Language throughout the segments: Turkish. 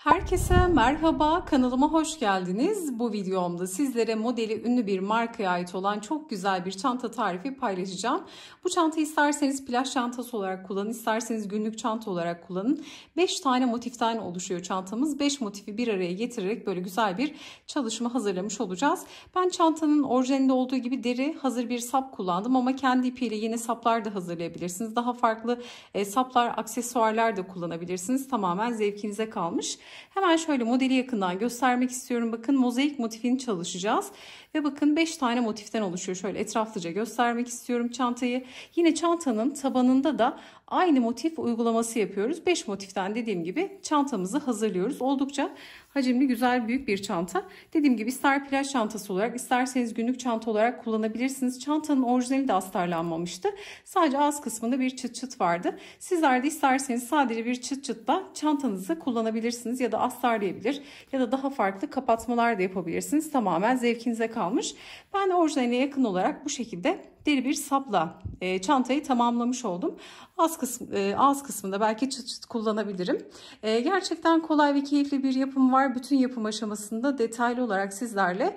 Herkese merhaba, kanalıma hoş geldiniz. Bu videomda sizlere modeli ünlü bir markaya ait olan çok güzel bir çanta tarifi paylaşacağım. Bu çantayı isterseniz plaj çantası olarak kullanın, isterseniz günlük çanta olarak kullanın. 5 tane motiften oluşuyor çantamız. 5 motifi bir araya getirerek böyle güzel bir çalışma hazırlamış olacağız. Ben çantanın orijinalinde olduğu gibi deri hazır bir sap kullandım ama kendi ipiyle yine saplar da hazırlayabilirsiniz. Daha farklı saplar, aksesuarlar da kullanabilirsiniz. Tamamen zevkinize kalmış. Hemen şöyle modeli yakından göstermek istiyorum. Bakın mozaik motifini çalışacağız. Ve bakın 5 tane motiften oluşuyor. Şöyle etraflıca göstermek istiyorum çantayı. Yine çantanın tabanında da aynı motif uygulaması yapıyoruz. 5 motiften dediğim gibi çantamızı hazırlıyoruz. Oldukça hacimli, güzel, büyük bir çanta. Dediğim gibi ister plaj çantası olarak isterseniz günlük çanta olarak kullanabilirsiniz. Çantanın orijinali de astarlanmamıştı. Sadece ağız kısmında bir çıt çıt vardı. Sizler de isterseniz sadece bir çıt çıtla çantanızı kullanabilirsiniz ya da astarlayabilir ya da daha farklı kapatmalar da yapabilirsiniz. Tamamen zevkinize kalmış. Ben orijinaline yakın olarak bu şekilde deri bir sapla çantayı tamamlamış oldum. Ağız kısmında belki çıt çıt kullanabilirim. Gerçekten kolay ve keyifli bir yapım var. Bütün yapım aşamasında detaylı olarak sizlerle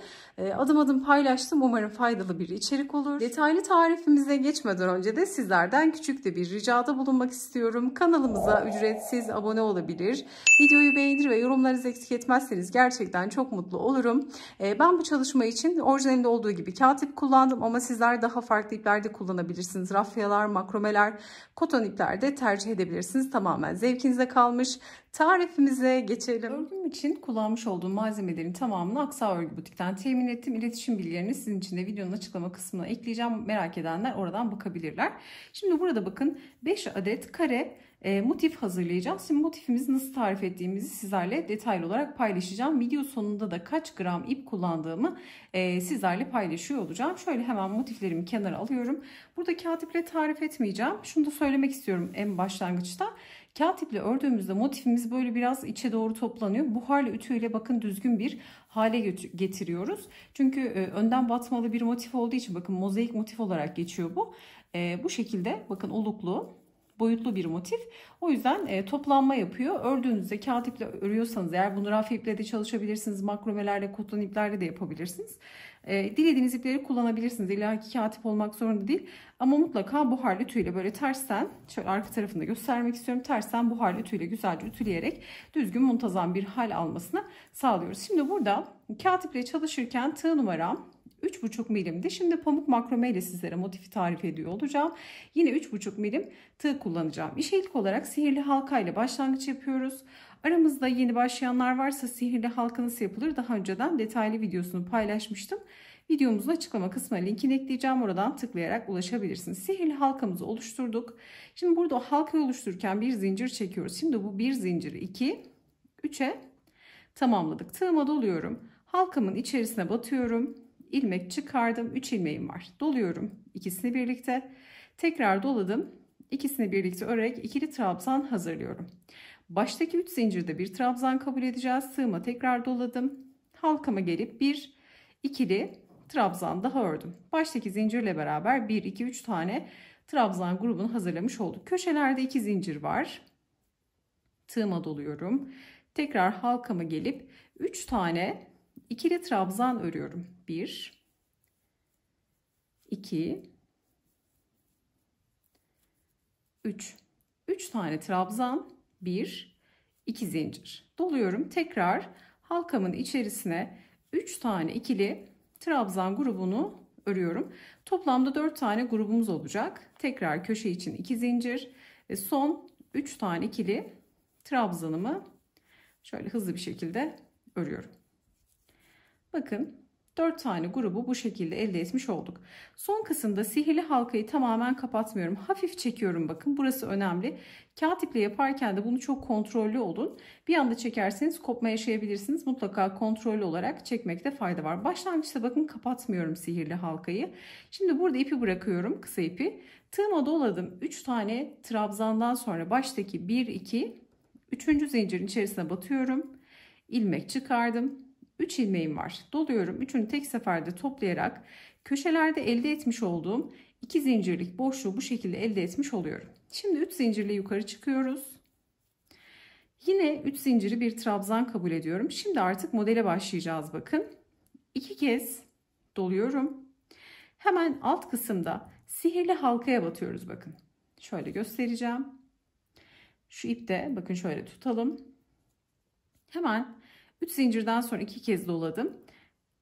adım adım paylaştım. Umarım faydalı bir içerik olur. Detaylı tarifimize geçmeden önce de sizlerden küçük de bir ricada bulunmak istiyorum. Kanalımıza ücretsiz abone olabilir. Videoyu beğenir ve yorumlarınızı eksik etmezseniz gerçekten çok mutlu olurum. Ben bu çalışma için orijinalinde olduğu gibi kağıt ip kullandım ama sizler daha farklı ipler de kullanabilirsiniz. Rafyalar, makromeler, koton ipler de tercih edebilirsiniz. Tamamen zevkinize kalmış. Tarifimize geçelim. Örgüm için kullanmış olduğum malzemelerin tamamını Aksa Örgü Butik'ten temin ettim. İletişim bilgilerini sizin için de videonun açıklama kısmına ekleyeceğim. Merak edenler oradan bakabilirler. Şimdi burada bakın 5 adet kare motif hazırlayacağız. Şimdi motifimizi nasıl tarif ettiğimizi sizlerle detaylı olarak paylaşacağım. Video sonunda da kaç gram ip kullandığımı sizlerle paylaşıyor olacağım. Şöyle hemen motiflerimi kenara alıyorum. Burada kağıt iple tarif etmeyeceğim. Şunu da söylemek istiyorum en başlangıçta. Kağıt iple ördüğümüzde motifimiz böyle biraz içe doğru toplanıyor. Buharlı ütüyle bakın düzgün bir hale getiriyoruz. Çünkü önden batmalı bir motif olduğu için bakın mozaik motif olarak geçiyor bu. Bu şekilde bakın oluklu, boyutlu bir motif. O yüzden toplanma yapıyor. Ördüğünüzde kağıt iple örüyorsanız eğer bunu rafya iple de çalışabilirsiniz. Makromelerle, koton iplerle de yapabilirsiniz. Dilediğiniz ipleri kullanabilirsiniz. İlla ki kağıt ip olmak zorunda değil. Ama mutlaka buharlı ütüyle böyle tersten, şöyle arka tarafını göstermek istiyorum. Tersten buharlı ütüyle güzelce ütüleyerek düzgün muntazam bir hal almasını sağlıyoruz. Şimdi burada kağıt iple çalışırken tığ numaram 3,5 milimdi. Şimdi pamuk makrome ile sizlere motifi tarif ediyor olacağım. Yine 3,5 milim tığ kullanacağım. İşe ilk olarak sihirli halka ile başlangıç yapıyoruz. Aramızda yeni başlayanlar varsa sihirli halka nasıl yapılır daha önceden detaylı videosunu paylaşmıştım. Videomuzun açıklama kısmına linkini ekleyeceğim. Oradan tıklayarak ulaşabilirsiniz. Sihirli halkamızı oluşturduk. Şimdi burada o halkayı oluştururken bir zincir çekiyoruz. Şimdi bu bir zinciri 2, 3'e tamamladık. Tığıma doluyorum. Halkamın içerisine batıyorum. İlmek çıkardım. 3 ilmeğim var. Doluyorum. İkisini birlikte. Tekrar doladım. İkisini birlikte örerek ikili trabzan hazırlıyorum. Baştaki 3 zincirde bir trabzan kabul edeceğiz. Tığıma tekrar doladım. Halkama gelip bir ikili trabzan daha ördüm. Baştaki zincirle beraber 1, 2, 3 tane trabzan grubunu hazırlamış olduk. Köşelerde 2 zincir var. Tığıma doluyorum. Tekrar halkama gelip 3 tane ikili trabzan örüyorum. 1, 2, 3. 3 tane trabzan, 1, 2 zincir. Doluyorum. Tekrar halkamın içerisine 3 tane ikili trabzan grubunu örüyorum. Toplamda 4 tane grubumuz olacak. Tekrar köşe için 2 zincir ve son 3 tane ikili trabzanımı şöyle hızlı bir şekilde örüyorum. Bakın 4 tane grubu bu şekilde elde etmiş olduk. Son kısımda sihirli halkayı tamamen kapatmıyorum. Hafif çekiyorum bakın. Burası önemli. Kağıt iple yaparken de bunu çok kontrollü olun. Bir anda çekerseniz kopma yaşayabilirsiniz. Mutlaka kontrollü olarak çekmekte fayda var. Başlangıçta bakın kapatmıyorum sihirli halkayı. Şimdi burada ipi bırakıyorum. Kısa ipi. Tığıma doladım. 3 tane trabzandan sonra baştaki 1, 2, 3. zincirin içerisine batıyorum. İlmek çıkardım. 3 ilmeğim var. Doluyorum. Üçünü tek seferde toplayarak köşelerde elde etmiş olduğum 2 zincirlik boşluğu bu şekilde elde etmiş oluyorum. Şimdi 3 zincirle yukarı çıkıyoruz. Yine 3 zinciri bir trabzan kabul ediyorum. Şimdi artık modele başlayacağız bakın. 2 kez doluyorum. Hemen alt kısımda sihirli halkaya batıyoruz bakın. Şöyle göstereceğim. Şu ipte bakın şöyle tutalım. Hemen 3 zincirden sonra 2 kez doladım.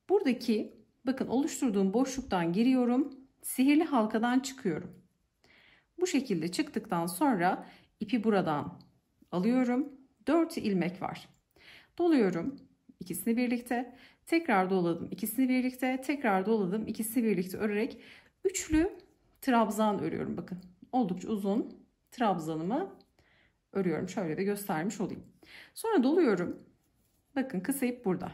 Buradaki bakın oluşturduğum boşluktan giriyorum. Sihirli halkadan çıkıyorum. Bu şekilde çıktıktan sonra ipi buradan alıyorum. 4 ilmek var. Doluyorum. İkisini birlikte. Tekrar doladım. İkisini birlikte. Tekrar doladım. İkisini birlikte örerek üçlü trabzan örüyorum. Bakın oldukça uzun trabzanımı örüyorum. Şöyle de göstermiş olayım. Sonra doluyorum. Bakın kısa ip burada.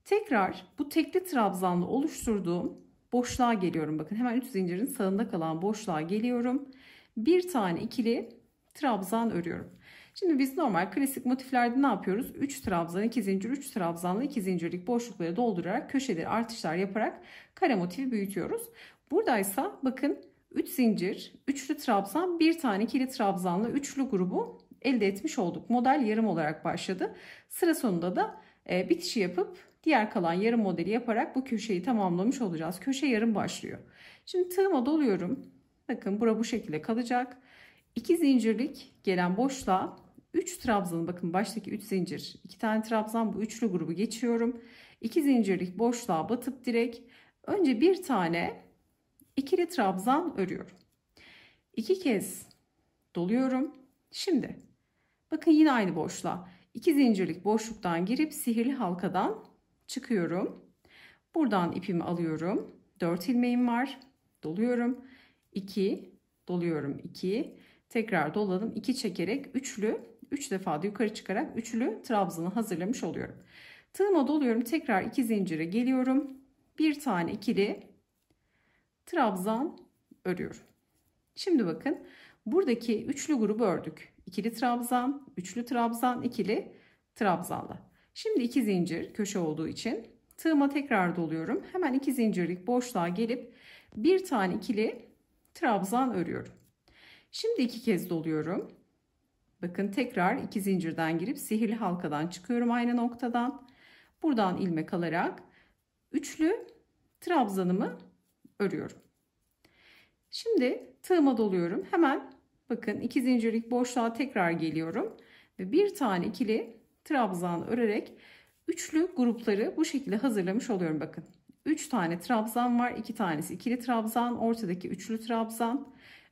Tekrar bu tekli trabzanla oluşturduğum boşluğa geliyorum. Bakın hemen 3 zincirin sağında kalan boşluğa geliyorum. Bir tane ikili trabzan örüyorum. Şimdi biz normal klasik motiflerde ne yapıyoruz? 3 trabzan, 2 zincir, 3 trabzanla 2 zincirlik boşlukları doldurarak köşeleri artışlar yaparak kare motifi büyütüyoruz. Buradaysa bakın 3 zincir, üçlü trabzan, bir tane ikili trabzanla üçlü grubu elde etmiş olduk. Model yarım olarak başladı. Sıra sonunda da bitişi yapıp diğer kalan yarım modeli yaparak bu köşeyi tamamlamış olacağız. Köşe yarım başlıyor. Şimdi tığıma doluyorum. Bakın bura bu şekilde kalacak. 2 zincirlik gelen boşluğa 3 trabzanı bakın baştaki 3 zincir 2 tane trabzan bu üçlü grubu geçiyorum. 2 zincirlik boşluğa batıp direkt önce bir tane ikili trabzan örüyorum. 2 kez doluyorum. Şimdi bakın yine aynı boşluğa 2 zincirlik boşluktan girip sihirli halkadan çıkıyorum. Buradan ipimi alıyorum. 4 ilmeğim var. Doluyorum. 2 doluyorum. 2 tekrar doladım. 2 çekerek üçlü 3 defa da yukarı çıkarak üçlü trabzanı hazırlamış oluyorum. Tığıma doluyorum. Tekrar 2 zincire geliyorum. Bir tane ikili trabzan örüyorum. Şimdi bakın buradaki üçlü grubu ördük. İkili trabzan, üçlü trabzan, ikili trabzanla. Şimdi 2 zincir köşe olduğu için tığıma tekrar doluyorum. Hemen 2 zincirlik boşluğa gelip bir tane ikili trabzan örüyorum. Şimdi 2 kez doluyorum. Bakın tekrar 2 zincirden girip sihirli halkadan çıkıyorum aynı noktadan. Buradan ilmek alarak üçlü trabzanımı örüyorum. Şimdi tığıma doluyorum. Hemen bakın 2 zincirlik boşluğa tekrar geliyorum ve bir tane ikili trabzan örerek üçlü grupları bu şekilde hazırlamış oluyorum. Bakın 3 tane trabzan var. 2 tanesi ikili trabzan, ortadaki üçlü trabzan.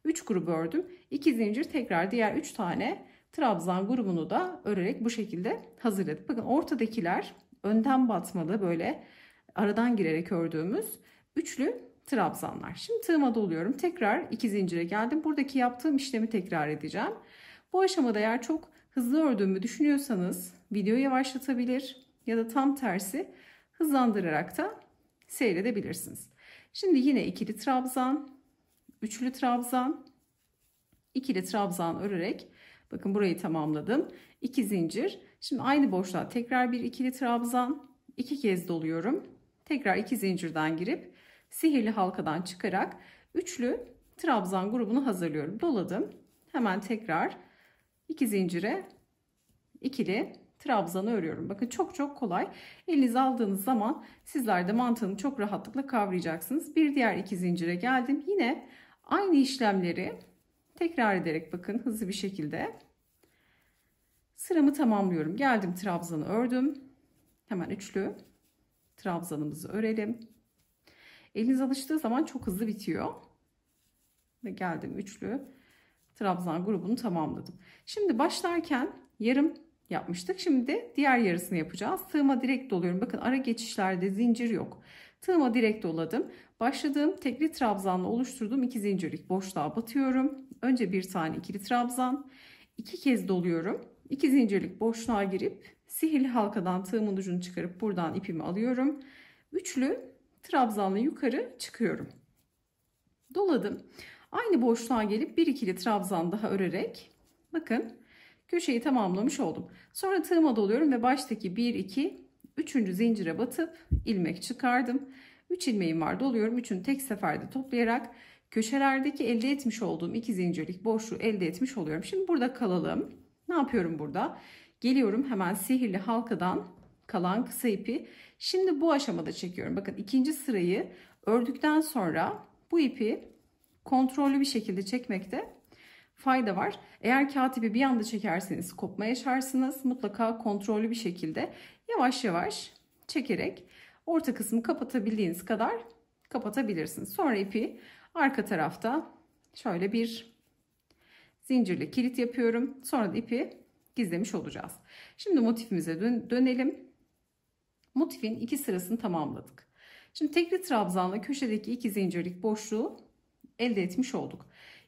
3 grubu ördüm. 2 zincir tekrar diğer 3 tane trabzan grubunu da örerek bu şekilde hazırladık. Bakın ortadakiler önden batmalı böyle aradan girerek ördüğümüz üçlü trabzanlar. Şimdi tığıma doluyorum. Tekrar 2 zincire geldim. Buradaki yaptığım işlemi tekrar edeceğim. Bu aşamada eğer çok hızlı ördüğümü düşünüyorsanız videoyu yavaşlatabilir ya da tam tersi hızlandırarak da seyredebilirsiniz. Şimdi yine ikili trabzan, üçlü trabzan, ikili trabzan örerek bakın burayı tamamladım. 2 zincir. Şimdi aynı boşluğa tekrar bir ikili trabzan, 2 kez doluyorum. Tekrar 2 zincirden girip sihirli halkadan çıkarak üçlü trabzan grubunu hazırlıyorum. Doladım. Hemen tekrar 2 zincire ikili trabzanı örüyorum. Bakın çok kolay. Elinize aldığınız zaman sizler de mantığını çok rahatlıkla kavrayacaksınız. Bir diğer 2 zincire geldim. Yine aynı işlemleri tekrar ederek bakın hızlı bir şekilde sıramı tamamlıyorum. Geldim trabzanı ördüm. Hemen üçlü trabzanımızı örelim. Eliniz alıştığı zaman çok hızlı bitiyor. Ve geldim üçlü trabzan grubunu tamamladım. Şimdi başlarken yarım yapmıştık. Şimdi de diğer yarısını yapacağız. Tığıma direkt doluyorum. Bakın ara geçişlerde zincir yok. Tığıma direkt doladım. Başladığım tekli trabzanla oluşturduğum 2 zincirlik boşluğa batıyorum. Önce bir tane ikili trabzan. 2 kez doluyorum. 2 zincirlik boşluğa girip sihirli halkadan tığımın ucunu çıkarıp buradan ipimi alıyorum. Üçlü trabzanla yukarı çıkıyorum. Doladım. Aynı boşluğa gelip bir ikili trabzan daha örerek bakın köşeyi tamamlamış oldum. Sonra tığıma doluyorum ve baştaki 1 2 3. zincire batıp ilmek çıkardım. 3 ilmeğim var. Doluyorum. 3'ünü tek seferde toplayarak köşelerdeki elde etmiş olduğum 2 zincirlik boşluğu elde etmiş oluyorum. Şimdi burada kalalım. Ne yapıyorum burada? Geliyorum hemen sihirli halkadan kalan kısa ipi. Şimdi bu aşamada çekiyorum. Bakın ikinci sırayı ördükten sonra bu ipi kontrollü bir şekilde çekmekte fayda var. Eğer kağıt ipi bir anda çekerseniz kopma yaşarsınız. Mutlaka kontrollü bir şekilde yavaş yavaş çekerek orta kısmı kapatabildiğiniz kadar kapatabilirsiniz. Sonra ipi arka tarafta şöyle bir zincirle kilit yapıyorum. Sonra da ipi gizlemiş olacağız. Şimdi motifimize dönelim. Motifin iki sırasını tamamladık. Şimdi tekli trabzanla köşedeki iki zincirlik boşluğu elde etmiş olduk.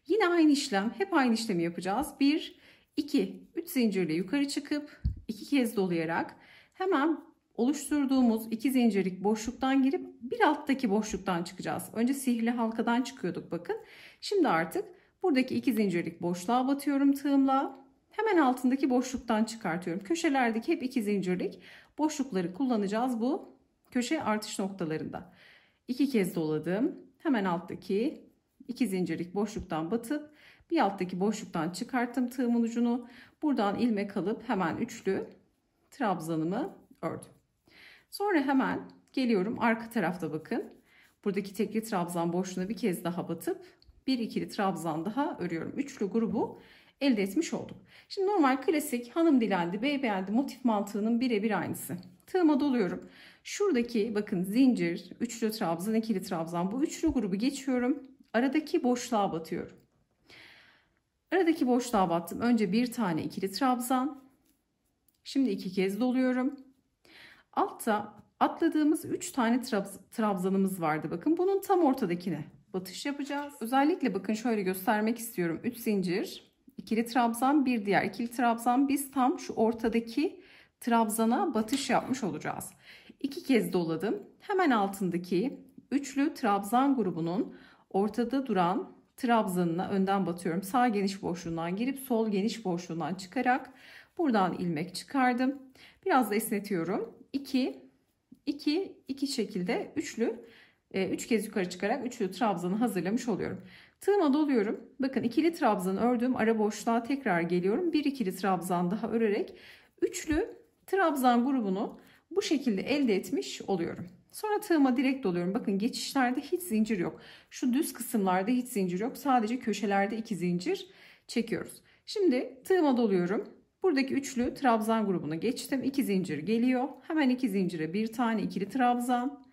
Yine aynı işlem, hep aynı işlemi yapacağız. 1, 2, 3 zincirle yukarı çıkıp 2 kez dolayarak hemen oluşturduğumuz iki zincirlik boşluktan girip bir alttaki boşluktan çıkacağız. Önce sihirli halkadan çıkıyorduk bakın. Şimdi artık buradaki iki zincirlik boşluğa batıyorum tığımla. Hemen altındaki boşluktan çıkartıyorum. Köşelerdeki hep iki zincirlik boşlukları kullanacağız bu köşe artış noktalarında. 2 kez doladım. Hemen alttaki iki zincirlik boşluktan batıp bir alttaki boşluktan çıkarttım tığımın ucunu. Buradan ilmek alıp hemen üçlü trabzanımı ördüm. Sonra hemen geliyorum arka tarafta bakın. Buradaki tekli trabzan boşluğuna bir kez daha batıp bir ikili trabzan daha örüyorum. Üçlü grubu elde etmiş olduk. Şimdi normal klasik hanım dilendi, bey beğendi motif mantığının birebir aynısı. Tığıma doluyorum. Şuradaki bakın zincir, üçlü trabzan, ikili trabzan, bu üçlü grubu geçiyorum. Aradaki boşluğa batıyorum. Aradaki boşluğa battım. Önce bir tane ikili trabzan. Şimdi iki kez doluyorum. Altta atladığımız 3 tane trabzanımız vardı. Bakın bunun tam ortadakine batış yapacağız. Özellikle bakın şöyle göstermek istiyorum. 3 zincir, ikili trabzan, bir diğer ikili trabzan. Biz tam şu ortadaki trabzana batış yapmış olacağız. 2 kez doladım. Hemen altındaki üçlü trabzan grubunun ortada duran trabzanına önden batıyorum. Sağ geniş boşluğundan girip sol geniş boşluğundan çıkarak buradan ilmek çıkardım. Biraz da esnetiyorum. 2 2 2 şekilde üçlü 3 kez yukarı çıkarak üçlü trabzanı hazırlamış oluyorum. Tığıma doluyorum. Bakın ikili trabzanı ördüm. Ara boşluğa tekrar geliyorum. Bir ikili trabzan daha örerek üçlü trabzan grubunu bu şekilde elde etmiş oluyorum. Sonra tığıma direkt doluyorum. Bakın geçişlerde hiç zincir yok. Şu düz kısımlarda hiç zincir yok. Sadece köşelerde 2 zincir çekiyoruz. Şimdi tığıma doluyorum. Buradaki üçlü trabzan grubuna geçtim. 2 zincir geliyor. Hemen 2 zincire bir tane ikili trabzan.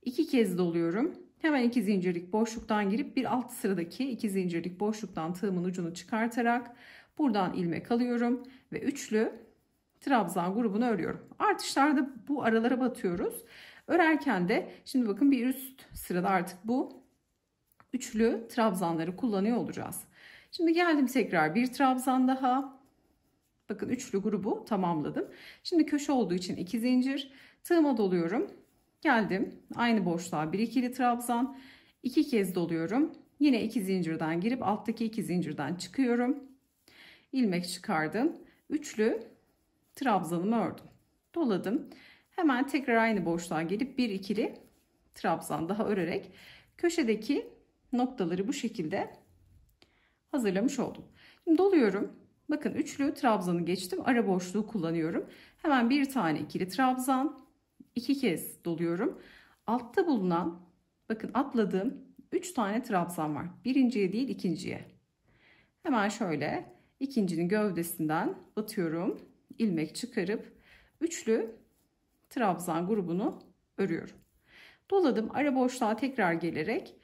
2 kez doluyorum. Hemen 2 zincirlik boşluktan girip bir alt sıradaki 2 zincirlik boşluktan tığımın ucunu çıkartarak buradan ilmek alıyorum ve üçlü trabzan grubunu örüyorum. Artışlarda bu aralara batıyoruz. Örerken de şimdi bakın bir üst sırada artık bu üçlü trabzanları kullanıyor olacağız. Şimdi geldim tekrar bir trabzan daha. Bakın üçlü grubu tamamladım. Şimdi köşe olduğu için 2 zincir. Tığıma doluyorum. Geldim. Aynı boşluğa bir ikili trabzan. 2 kez doluyorum. Yine 2 zincirden girip alttaki 2 zincirden çıkıyorum. İlmek çıkardım. Üçlü trabzanımı ördüm. Doladım. Hemen tekrar aynı boşluğa gelip bir ikili trabzan daha örerek köşedeki noktaları bu şekilde hazırlamış oldum. Şimdi doluyorum. Bakın üçlü trabzanı geçtim. Ara boşluğu kullanıyorum. Hemen bir tane ikili trabzan. 2 kez doluyorum. Altta bulunan bakın atladığım 3 tane trabzan var. Birinciye değil ikinciye. Hemen şöyle ikincinin gövdesinden batıyorum. İlmek çıkarıp üçlü trabzan grubunu örüyorum. Doladım. Ara boşluğa tekrar gelerek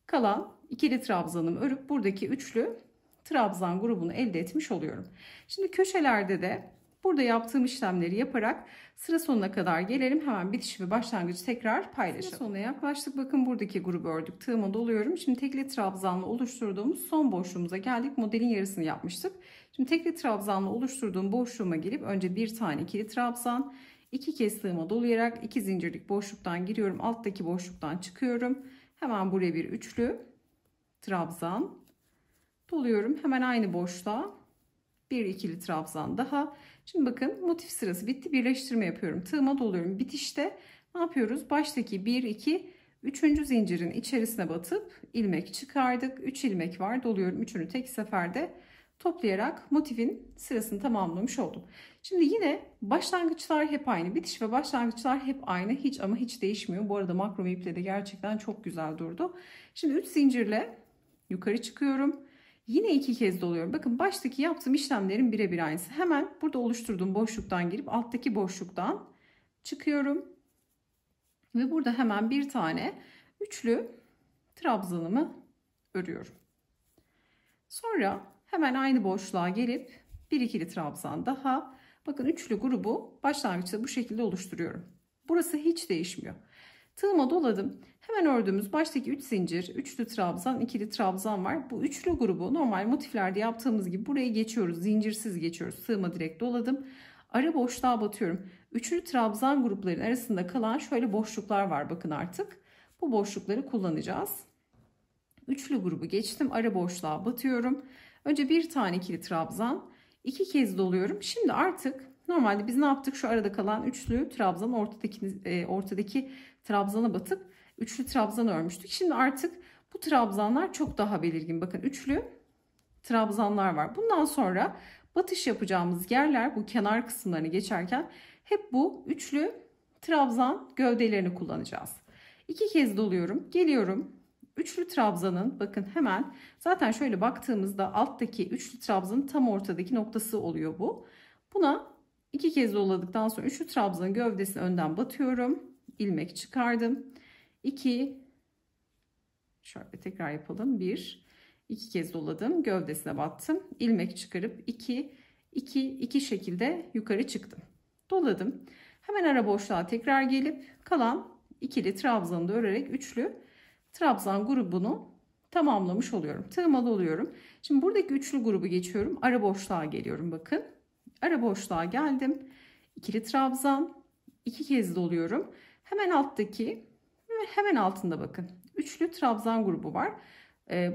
kalan ikili trabzanımı örüp buradaki üçlü trabzan grubunu elde etmiş oluyorum. Şimdi köşelerde de burada yaptığım işlemleri yaparak sıra sonuna kadar gelelim. Hemen bitiş ve başlangıcı tekrar paylaşalım. Sıra sonuna yaklaştık. Bakın buradaki grubu ördük. Tığıma doluyorum. Şimdi tekli trabzanla oluşturduğumuz son boşluğumuza geldik. Modelin yarısını yapmıştık. Şimdi tekli trabzanla oluşturduğum boşluğuma gelip önce bir tane ikili trabzan, 2 kez tığıma dolayarak 2 zincirlik boşluktan giriyorum. Alttaki boşluktan çıkıyorum. Hemen buraya bir üçlü trabzan doluyorum. Hemen aynı boşluğa bir ikili trabzan daha. Şimdi bakın motif sırası bitti. Birleştirme yapıyorum. Tığıma doluyorum. Bitişte ne yapıyoruz? Baştaki 1 2 3. zincirin içerisine batıp ilmek çıkardık. 3 ilmek var. Doluyorum. Üçünü tek seferde toplayarak motifin sırasını tamamlamış oldum. Şimdi yine başlangıçlar hep aynı. Bitiş ve başlangıçlar hep aynı. Hiç ama hiç değişmiyor. Bu arada makrome iple de gerçekten çok güzel durdu. Şimdi 3 zincirle yukarı çıkıyorum. Yine 2 kez doluyorum. Bakın baştaki yaptığım işlemlerin birebir aynısı. Hemen burada oluşturduğum boşluktan girip alttaki boşluktan çıkıyorum. Ve burada hemen bir tane üçlü trabzanımı örüyorum. Sonra hemen aynı boşluğa gelip bir ikili trabzan daha. Bakın üçlü grubu başlangıçta bu şekilde oluşturuyorum. Burası hiç değişmiyor. Tığıma doladım. Hemen ördüğümüz baştaki 3 zincir, üçlü trabzan, ikili trabzan var. Bu üçlü grubu normal motiflerde yaptığımız gibi buraya geçiyoruz. Zincirsiz geçiyoruz. Tığıma direkt doladım. Ara boşluğa batıyorum. Üçlü trabzan grupların arasında kalan şöyle boşluklar var bakın artık. Bu boşlukları kullanacağız. Üçlü grubu geçtim. Ara boşluğa batıyorum. Önce bir tane ikili trabzan, 2 kez doluyorum. Şimdi artık normalde biz ne yaptık? Şu arada kalan üçlü trabzan ortadaki trabzana batıp üçlü trabzan örmüştük. Şimdi artık bu trabzanlar çok daha belirgin. Bakın üçlü trabzanlar var. Bundan sonra batış yapacağımız yerler, bu kenar kısımlarını geçerken hep bu üçlü trabzan gövdelerini kullanacağız. 2 kez doluyorum. Geliyorum. Üçlü trabzanın bakın hemen zaten şöyle baktığımızda alttaki üçlü trabzanın tam ortadaki noktası oluyor bu. Buna 2 kez doladıktan sonra üçlü trabzanın gövdesini önden batıyorum. İlmek çıkardım. 2, şöyle tekrar yapalım. 1, 2 kez doladım. Gövdesine battım. İlmek çıkarıp 2, 2, 2 şekilde yukarı çıktım. Doladım. Hemen ara boşluğa tekrar gelip kalan ikili trabzanı da örerek üçlü trabzan grubunu tamamlamış oluyorum. Tığıma doluyorum. Şimdi buradaki üçlü grubu geçiyorum. Ara boşluğa geliyorum bakın. Ara boşluğa geldim. İkili trabzan, 2 kez doluyorum. Hemen alttaki ve hemen altında bakın. Üçlü trabzan grubu var.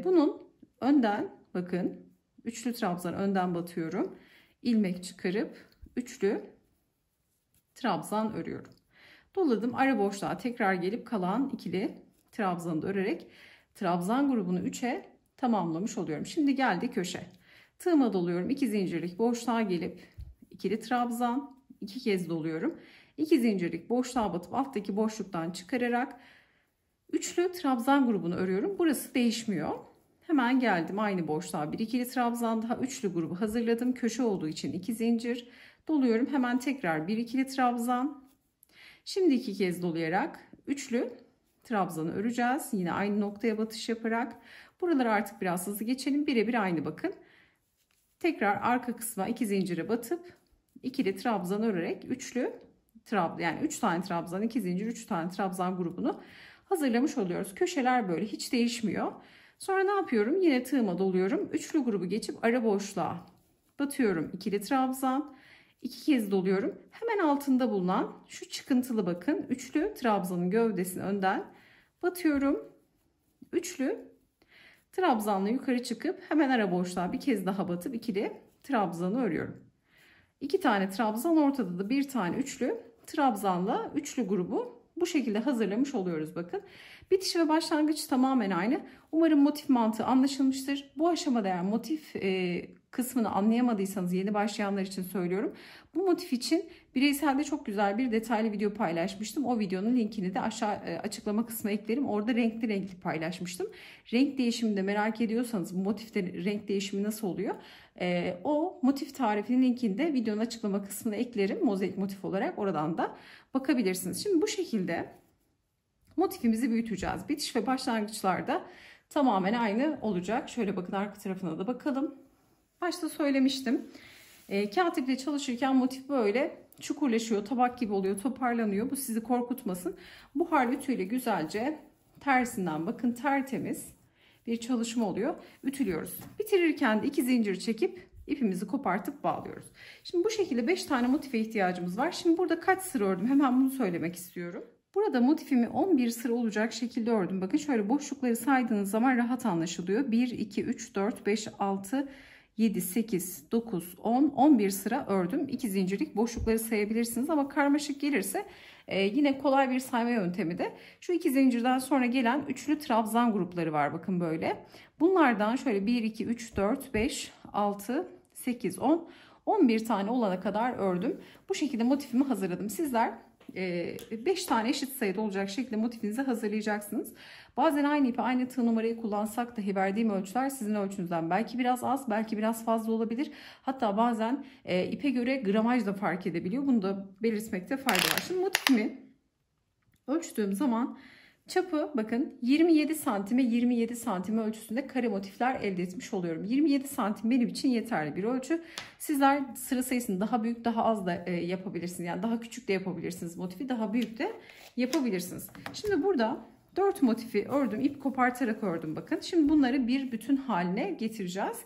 Bunun önden bakın. Üçlü trabzan önden batıyorum. İlmek çıkarıp üçlü trabzan örüyorum. Doladım. Ara boşluğa tekrar gelip kalan ikili trabzanı da örerek trabzan grubunu 3'e tamamlamış oluyorum. Şimdi geldi köşe. Tığıma doluyorum. 2 zincirlik boşluğa gelip ikili trabzan, 2 kez doluyorum. 2 zincirlik boşluğa batıp alttaki boşluktan çıkararak üçlü trabzan grubunu örüyorum. Burası değişmiyor. Hemen geldim aynı boşluğa bir ikili trabzan daha üçlü grubu hazırladım. Köşe olduğu için 2 zincir doluyorum. Hemen tekrar bir ikili trabzan. Şimdi 2 kez dolayarak üçlü trabzanı öreceğiz. Yine aynı noktaya batış yaparak. Buraları artık biraz hızlı geçelim. Birebir aynı bakın. Tekrar arka kısma 2 zincire batıp ikili trabzan örerek üçlü yani 3 tane trabzan, 2 zincir, 3 tane trabzan grubunu hazırlamış oluyoruz. Köşeler böyle hiç değişmiyor. Sonra ne yapıyorum? Yine tığıma doluyorum. Üçlü grubu geçip ara boşluğa batıyorum. İkili trabzan, 2 kez doluyorum. Hemen altında bulunan şu çıkıntılı bakın. Üçlü trabzanın gövdesini önden batıyorum. Üçlü trabzanla yukarı çıkıp hemen ara boşluğa bir kez daha batıp ikili trabzanı örüyorum. 2 tane trabzan, ortada da bir tane üçlü trabzanla üçlü grubu bu şekilde hazırlamış oluyoruz bakın. Bitiş ve başlangıç tamamen aynı. Umarım motif mantığı anlaşılmıştır. Bu aşamada eğer motif kısmını anlayamadıysanız yeni başlayanlar için söylüyorum. Bu motif için bireyselde çok güzel bir detaylı video paylaşmıştım. O videonun linkini de aşağı açıklama kısmına eklerim. Orada renkli renkli paylaşmıştım. Renk değişimini de merak ediyorsanız bu motifte renk değişimi nasıl oluyor? O motif tarifinin linkini de videonun açıklama kısmına eklerim. Mozaik motif olarak oradan da bakabilirsiniz. Şimdi bu şekilde motifimizi büyüteceğiz. Bitiş ve başlangıçlarda tamamen aynı olacak. Şöyle bakın arka tarafına da bakalım. Başta söylemiştim. Kağıt iple çalışırken motif böyle çukurlaşıyor, tabak gibi oluyor, toparlanıyor. Bu sizi korkutmasın. Buhar ütüyle güzelce tersinden bakın tertemiz bir çalışma oluyor. Ütülüyoruz. Bitirirken de 2 zincir çekip ipimizi kopartıp bağlıyoruz. Şimdi bu şekilde 5 tane motife ihtiyacımız var. Şimdi burada kaç sıra ördüm? Hemen bunu söylemek istiyorum. Burada motifimi 11 sıra olacak şekilde ördüm. Bakın şöyle boşlukları saydığınız zaman rahat anlaşılıyor. 1, 2, 3, 4, 5, 6, 7, 8, 9, 10, 11 sıra ördüm. 2 zincirlik boşlukları sayabilirsiniz ama karmaşık gelirse yine kolay bir sayma yöntemi de şu 2 zincirden sonra gelen üçlü trabzan grupları var bakın böyle. Bunlardan şöyle 1, 2, 3, 4, 5, 6, 8, 10, 11 tane olana kadar ördüm. Bu şekilde motifimi hazırladım. Sizler 5 tane eşit sayıda olacak şekilde motifinizi hazırlayacaksınız. Bazen aynı ipi, aynı tığ numarayı kullansak dahi verdiğim ölçüler sizin ölçünüzden belki biraz az, belki biraz fazla olabilir. Hatta bazen ipe göre gramaj da fark edebiliyor. Bunu da belirtmekte fayda var. Şimdi motifimi ölçtüğüm zaman çapı bakın 27 santime 27 santim ölçüsünde kare motifler elde etmiş oluyorum. 27 santim benim için yeterli bir ölçü. Sizler sıra sayısını daha büyük daha az da yapabilirsiniz. Yani daha küçük de yapabilirsiniz motifi, daha büyük de yapabilirsiniz. Şimdi burada 4 motifi ördüm. İp kopartarak ördüm bakın. Şimdi bunları bir bütün haline getireceğiz.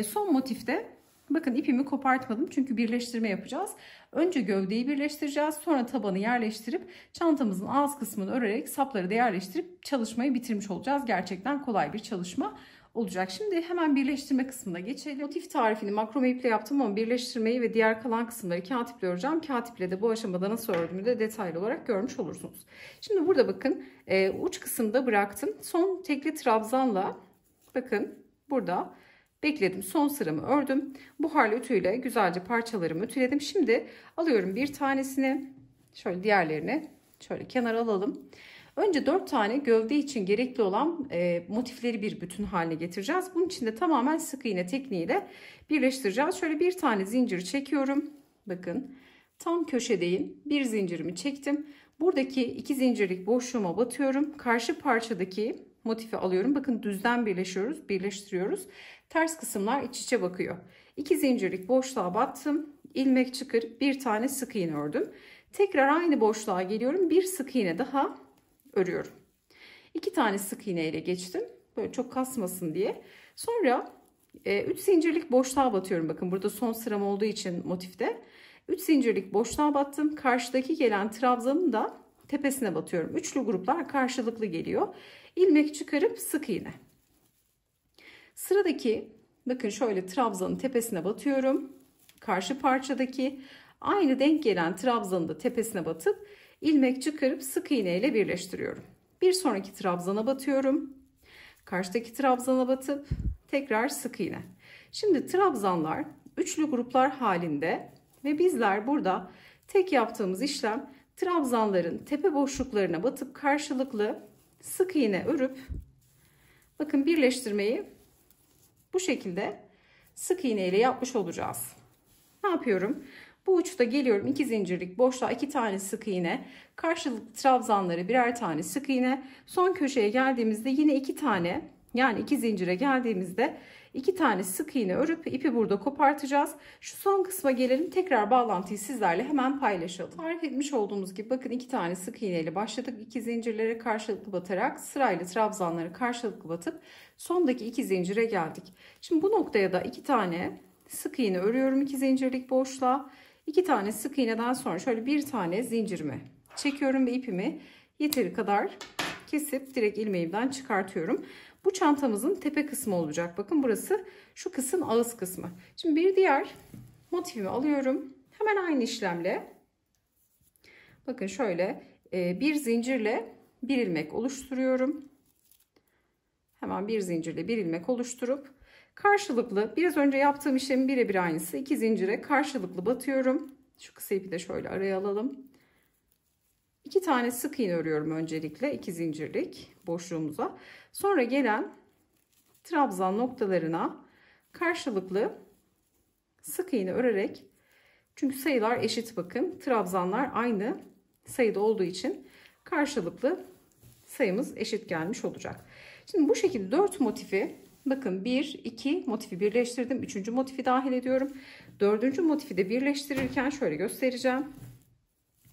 Son motifte bakın ipimi kopartmadım çünkü birleştirme yapacağız. Önce gövdeyi birleştireceğiz. Sonra tabanı yerleştirip çantamızın ağız kısmını örerek sapları da yerleştirip çalışmayı bitirmiş olacağız. Gerçekten kolay bir çalışma olacak. Şimdi hemen birleştirme kısmına geçelim. Motif tarifini makrome iple yaptım ama birleştirmeyi ve diğer kalan kısımları kağıt iple öreceğim. Kağıt iple de bu aşamada nasıl ördüğümü de detaylı olarak görmüş olursunuz. Şimdi burada bakın uç kısımda bıraktım. Son tekli trabzanla bakın burada bekledim. Son sıramı ördüm. Buharlı ütüyle güzelce parçalarımı ütüledim. Şimdi alıyorum bir tanesini. Şöyle diğerlerini şöyle kenara alalım. Önce 4 tane gövde için gerekli olan motifleri bir bütün haline getireceğiz. Bunun için de tamamen sık iğne tekniğiyle birleştireceğiz. Şöyle bir tane zincir çekiyorum. Bakın tam köşedeyim. Bir zincirimi çektim. Buradaki 2 zincirlik boşluğuma batıyorum. Karşı parçadaki motifi alıyorum. Bakın düzden birleştiriyoruz. Ters kısımlar iç içe bakıyor. 2 zincirlik boşluğa battım. İlmek çıkarıp bir tane sık iğne ördüm. Tekrar aynı boşluğa geliyorum. Bir sık iğne daha örüyorum. 2 tane sık iğne ile geçtim. Böyle çok kasmasın diye. Sonra 3 zincirlik boşluğa batıyorum. Bakın burada son sıram olduğu için motifte. 3 zincirlik boşluğa battım. Karşıdaki gelen trabzanın da tepesine batıyorum. Üçlü gruplar karşılıklı geliyor. İlmek çıkarıp sık iğne. Sıradaki bakın şöyle trabzanın tepesine batıyorum. Karşı parçadaki aynı denk gelen trabzanın da tepesine batıp ilmek çıkarıp sık iğne ile birleştiriyorum. Bir sonraki trabzana batıyorum. Karşıdaki trabzana batıp tekrar sık iğne. Şimdi trabzanlar üçlü gruplar halinde ve bizler burada tek yaptığımız işlem trabzanların tepe boşluklarına batıp karşılıklı sık iğne örüp bakın birleştirmeyi bu şekilde sık iğne ile yapmış olacağız. Ne yapıyorum? Bu uçta geliyorum 2 zincirlik boşluğa 2 tane sık iğne, karşılıklı trabzanları birer tane sık iğne, son köşeye geldiğimizde yine 2 tane yani 2 zincire geldiğimizde 2 tane sık iğne örüp ipi burada kopartacağız. Şu son kısma gelelim, tekrar bağlantıyı sizlerle hemen paylaşalım. Tarif etmiş olduğumuz gibi bakın 2 tane sık iğne ile başladık. 2 zincirlere karşılıklı batarak sırayla trabzanları karşılıklı batıp sondaki 2 zincire geldik. Şimdi bu noktaya da 2 tane sık iğne örüyorum 2 zincirlik boşluğa. 2 tane sık iğneden sonra şöyle bir tane zincirimi çekiyorum ve ipimi yeteri kadar kesip direkt ilmeğimden çıkartıyorum. Bu çantamızın tepe kısmı olacak. Bakın burası şu kısım ağız kısmı. Şimdi bir diğer motifimi alıyorum. Hemen aynı işlemle bakın şöyle bir zincirle bir ilmek oluşturuyorum. Hemen bir zincirle bir ilmek oluşturup karşılıklı biraz önce yaptığım işlemin birebir aynısı. 2 zincire karşılıklı batıyorum. Şu kısa ipi de şöyle araya alalım. 2 tane sık iğne örüyorum öncelikle 2 zincirlik boşluğumuza. Sonra gelen trabzan noktalarına karşılıklı sık iğne örerek, çünkü sayılar eşit bakın. Trabzanlar aynı sayıda olduğu için karşılıklı sayımız eşit gelmiş olacak. Şimdi bu şekilde 4 motifi bakın 1, 2 motifi birleştirdim. 3. motifi dahil ediyorum. 4. motifi de birleştirirken şöyle göstereceğim.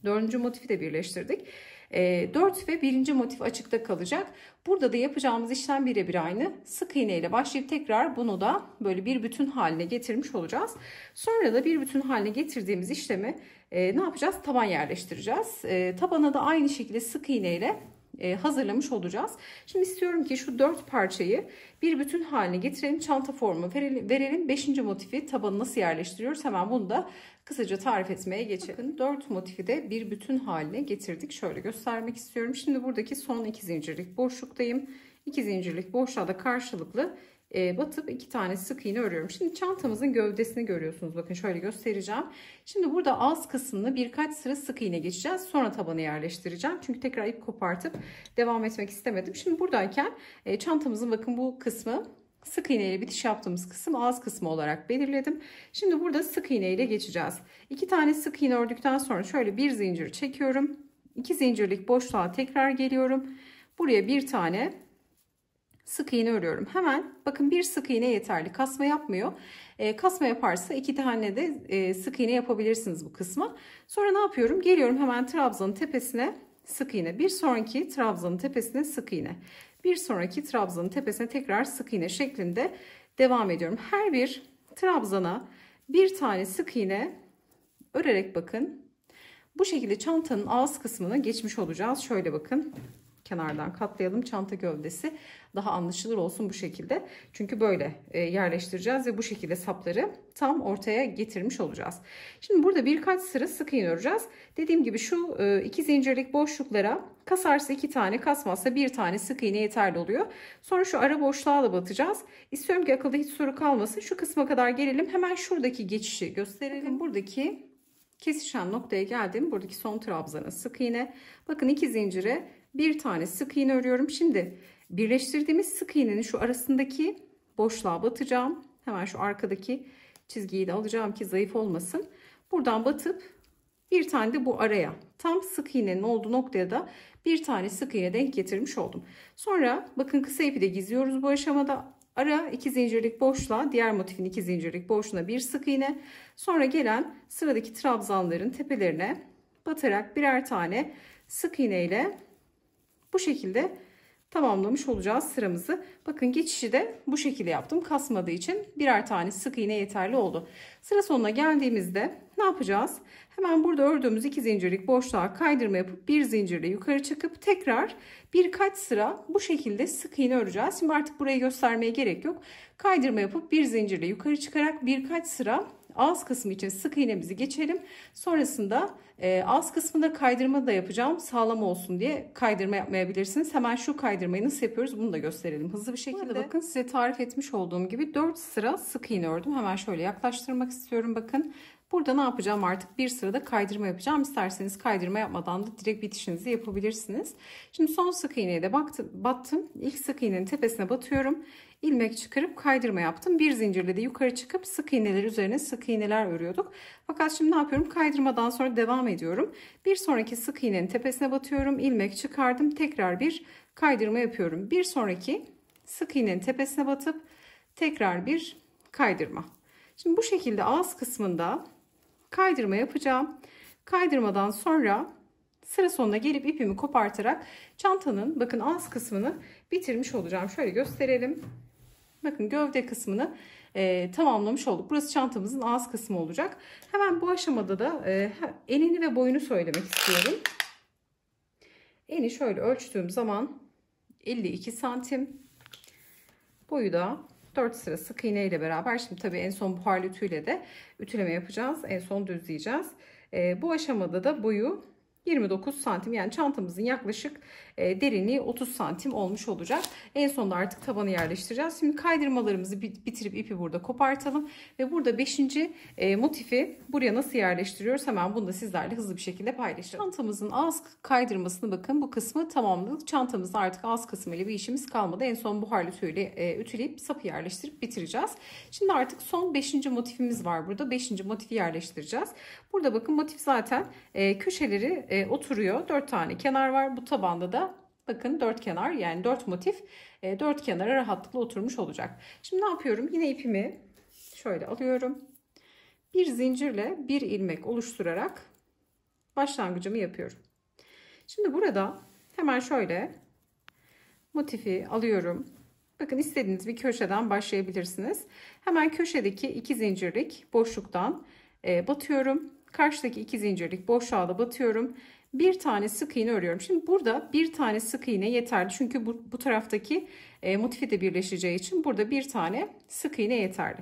4. motifi de birleştirdik. 4 ve 1. motif açıkta kalacak. Burada da yapacağımız işlem birebir aynı. Sık iğne ile başlayıp tekrar bunu da böyle bir bütün haline getirmiş olacağız. Sonra da bir bütün haline getirdiğimiz işlemi ne yapacağız? Taban yerleştireceğiz. Tabana da aynı şekilde sık iğne ile hazırlamış olacağız. Şimdi istiyorum ki şu 4 parçayı bir bütün haline getirelim. Çanta formu verelim. 5. motifi tabanı nasıl yerleştiriyoruz? Hemen bunu da kısaca tarif etmeye geçelim. Bakın 4 motifi de bir bütün haline getirdik. Şöyle göstermek istiyorum. Şimdi buradaki son 2 zincirlik boşluktayım. 2 zincirlik boşluğa da karşılıklı batıp 2 tane sık iğne örüyorum. Şimdi çantamızın gövdesini görüyorsunuz. Bakın şöyle göstereceğim. Şimdi burada ağız kısmını birkaç sıra sık iğne geçeceğiz. Sonra tabanı yerleştireceğim. Çünkü tekrar ip kopartıp devam etmek istemedim. Şimdi buradayken çantamızın bakın bu kısmı sık iğne ile bitiş yaptığımız kısım ağız kısmı olarak belirledim. Şimdi burada sık iğne ile geçeceğiz. 2 tane sık iğne ördükten sonra şöyle bir zincir çekiyorum. 2 zincirlik boşluğa tekrar geliyorum. Buraya bir tane sık iğne örüyorum. Hemen bakın bir sık iğne yeterli. Kasma yapmıyor. Kasma yaparsa 2 tane de sık iğne yapabilirsiniz bu kısma. Sonra ne yapıyorum? Geliyorum hemen trabzanın tepesine sık iğne. Bir sonraki trabzanın tepesine sık iğne. Bir sonraki trabzanın tepesine tekrar sık iğne şeklinde devam ediyorum. Her bir trabzana bir tane sık iğne örerek bakın. Bu şekilde çantanın ağız kısmına geçmiş olacağız. Şöyle bakın. Kenardan katlayalım, çanta gövdesi daha anlaşılır olsun bu şekilde. Çünkü böyle yerleştireceğiz ve bu şekilde sapları tam ortaya getirmiş olacağız. Şimdi burada birkaç sıra sık iğne öreceğiz. Dediğim gibi şu 2 zincirlik boşluklara kasarsa 2 tane, kasmazsa 1 tane sık iğne yeterli oluyor. Sonra şu ara boşluğa da batacağız. İstiyorum ki akılda hiç soru kalmasın. Şu kısma kadar gelelim. Hemen şuradaki geçişi gösterelim. Buradaki kesişen noktaya geldim. Buradaki son trabzana sık iğne. Bakın 2 zincire bir tane sık iğne örüyorum. Şimdi birleştirdiğimiz sık iğnenin şu arasındaki boşluğa batacağım. Hemen şu arkadaki çizgiyi de alacağım ki zayıf olmasın. Buradan batıp bir tane de bu araya, tam sık iğnenin olduğu noktaya da bir tane sık iğne denk getirmiş oldum. Sonra bakın kısa ipi de gizliyoruz bu aşamada. Ara 2 zincirlik boşluğa, diğer motifin 2 zincirlik boşluğuna bir sık iğne. Sonra gelen sıradaki trabzanların tepelerine batarak birer tane sık iğne ile bu şekilde tamamlamış olacağız sıramızı. Bakın geçişi de bu şekilde yaptım. Kasmadığı için birer tane sık iğne yeterli oldu. Sıra sonuna geldiğimizde ne yapacağız? Hemen burada ördüğümüz 2 zincirlik boşluğa kaydırma yapıp bir zincirle yukarı çıkıp tekrar birkaç sıra bu şekilde sık iğne öreceğiz. Şimdi artık burayı göstermeye gerek yok. Kaydırma yapıp bir zincirle yukarı çıkarak birkaç sıra ağız kısmı için sık iğnemizi geçelim. Sonrasında ağız kısmında kaydırma da yapacağım. Sağlam olsun diye kaydırma yapmayabilirsiniz. Hemen şu kaydırmayı nasıl yapıyoruz bunu da gösterelim hızlı bir şekilde. Burada bakın size tarif etmiş olduğum gibi 4 sıra sık iğne ördüm. Hemen şöyle yaklaştırmak istiyorum bakın. Burada ne yapacağım artık? Bir sırada kaydırma yapacağım. İsterseniz kaydırma yapmadan da direkt bitişinizi yapabilirsiniz. Şimdi son sık iğneye de battım. İlk sık iğnenin tepesine batıyorum. İlmek çıkarıp kaydırma yaptım. Bir zincirle de yukarı çıkıp sık iğneler üzerine sık iğneler örüyorduk. Fakat şimdi ne yapıyorum? Kaydırmadan sonra devam ediyorum. Bir sonraki sık iğnenin tepesine batıyorum. İlmek çıkardım. Tekrar bir kaydırma yapıyorum. Bir sonraki sık iğnenin tepesine batıp tekrar bir kaydırma. Şimdi bu şekilde ağız kısmında kaydırma yapacağım. Kaydırmadan sonra sıra sonuna gelip ipimi kopartarak çantanın bakın ağız kısmını bitirmiş olacağım. Şöyle gösterelim. Bakın gövde kısmını tamamlamış olduk. Burası çantamızın ağız kısmı olacak. Hemen bu aşamada da enini ve boyunu söylemek istiyorum. Eni şöyle ölçtüğüm zaman 52 santim. Boyu da 4 sıra sık iğne ile beraber, şimdi tabii en son buharlı ütüyle de ütüleme yapacağız. En son düzleyeceğiz. Bu aşamada da boyu 29 santim, yani çantamızın yaklaşık derinliği 30 santim olmuş olacak. En sonunda artık tabanı yerleştireceğiz. Şimdi kaydırmalarımızı bitirip ipi burada kopartalım ve burada 5. motifi buraya nasıl yerleştiriyoruz hemen bunu da sizlerle hızlı bir şekilde paylaşalım. Çantamızın ağız kaydırmasını bakın bu kısmı tamamladık. Çantamızda artık ağız kısmı ile bir işimiz kalmadı. En son buharlı tüyle ütüleyip sapı yerleştirip bitireceğiz. Şimdi artık son 5. motifimiz var burada. 5. motifi yerleştireceğiz. Burada bakın motif zaten köşeleri oturuyor. 4 tane kenar var. Bu tabanda da bakın 4 kenar, yani 4 motif 4 kenara rahatlıkla oturmuş olacak. Şimdi ne yapıyorum? Yine ipimi şöyle alıyorum. Bir zincirle bir ilmek oluşturarak başlangıcımı yapıyorum. Şimdi burada hemen şöyle motifi alıyorum. Bakın istediğiniz bir köşeden başlayabilirsiniz. Hemen köşedeki 2 zincirlik boşluktan batıyorum. Karşıdaki 2 zincirlik boşluğa da batıyorum. Bir tane sık iğne örüyorum. Şimdi burada bir tane sık iğne yeterli. Çünkü bu taraftaki motifi de birleşeceği için burada bir tane sık iğne yeterli.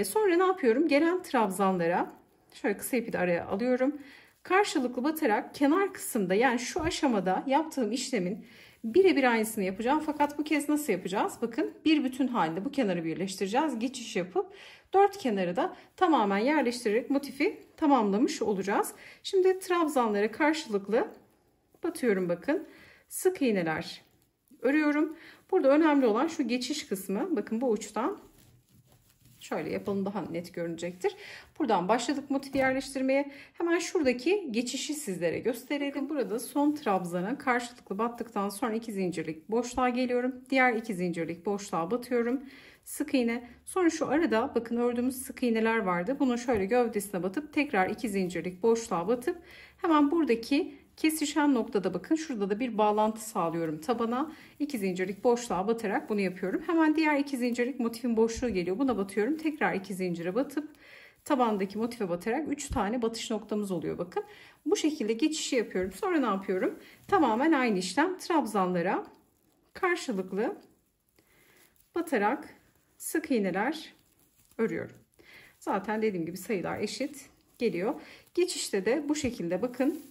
Sonra ne yapıyorum? Gelen trabzanlara şöyle kısa ipi de araya alıyorum. Karşılıklı batarak kenar kısımda, yani şu aşamada yaptığım işlemin Birebir aynısını yapacağım. Fakat bu kez nasıl yapacağız? Bakın bir bütün halinde bu kenarı birleştireceğiz. Geçiş yapıp dört kenarı da tamamen yerleştirerek motifi tamamlamış olacağız. Şimdi trabzanları karşılıklı batıyorum bakın. Sık iğneler örüyorum. Burada önemli olan şu geçiş kısmı. Bakın bu uçtan şöyle yapalım, daha net görünecektir. Buradan başladık motifi yerleştirmeye. Hemen şuradaki geçişi sizlere gösterelim. Burada son trabzana karşılıklı battıktan sonra 2 zincirlik boşluğa geliyorum. Diğer 2 zincirlik boşluğa batıyorum. Sık iğne. Sonra şu arada bakın ördüğümüz sık iğneler vardı. Bunu şöyle gövdesine batıp tekrar 2 zincirlik boşluğa batıp hemen buradaki kesişen noktada bakın şurada da bir bağlantı sağlıyorum tabana. 2 zincirlik boşluğa batarak bunu yapıyorum. Hemen diğer 2 zincirlik motifin boşluğu geliyor. Buna batıyorum. Tekrar 2 zincire batıp tabandaki motife batarak 3 tane batış noktamız oluyor bakın. Bu şekilde geçişi yapıyorum. Sonra ne yapıyorum? Tamamen aynı işlem. Trabzanlara karşılıklı batarak sık iğneler örüyorum. Zaten dediğim gibi sayılar eşit geliyor. Geçişte de bu şekilde bakın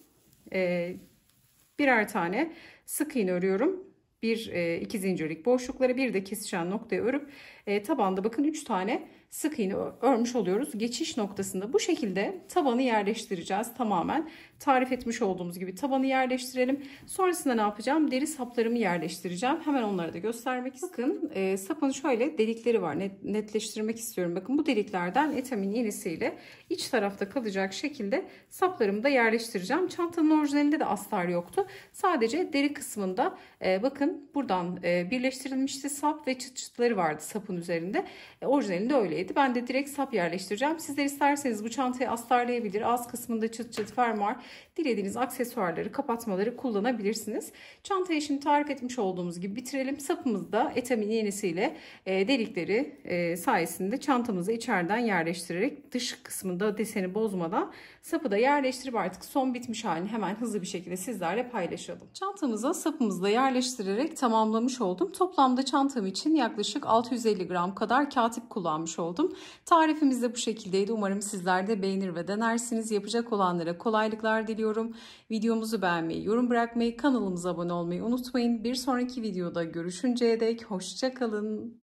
birer tane sık iğne örüyorum. İki zincirlik boşlukları, bir de kesişen noktayı örüp tabanda bakın 3 tane sık iğne örmüş oluyoruz. Geçiş noktasında bu şekilde tabanı yerleştireceğiz. Tamamen tarif etmiş olduğumuz gibi tabanı yerleştirelim. Sonrasında ne yapacağım? Deri saplarımı yerleştireceğim. Hemen onları da göstermek istiyorum. Bakın sapın şöyle delikleri var. Netleştirmek istiyorum. Bakın bu deliklerden etamin iğnesiyle iç tarafta kalacak şekilde saplarımı da yerleştireceğim. Çantanın orijinalinde de astar yoktu. Sadece deri kısmında bakın buradan birleştirilmişti sap ve çıt çıtları vardı sapın üzerinde. Orijinalinde öyleydi. Ben de direkt sap yerleştireceğim. Sizler isterseniz bu çantayı astarlayabilir. Ağız kısmında çıt çıt fermuar, dilediğiniz aksesuarları, kapatmaları kullanabilirsiniz. Çantayı şimdi tarif etmiş olduğumuz gibi bitirelim. Sapımızı da etamin iğnesiyle delikleri sayesinde çantamızı içeriden yerleştirerek dış kısmında deseni bozmadan sapı da yerleştirip artık son bitmiş halini hemen hızlı bir şekilde sizlerle paylaşalım. Çantamıza sapımızı da yerleştirerek tamamlamış oldum. Toplamda çantam için yaklaşık 650 gram kadar katip kullanmış oldum. Tarifimiz de bu şekildeydi. Umarım sizler de beğenir ve denersiniz. Yapacak olanlara kolaylıklar diliyorum. Videomuzu beğenmeyi, yorum bırakmayı, kanalımıza abone olmayı unutmayın. Bir sonraki videoda görüşünceye dek hoşça kalın.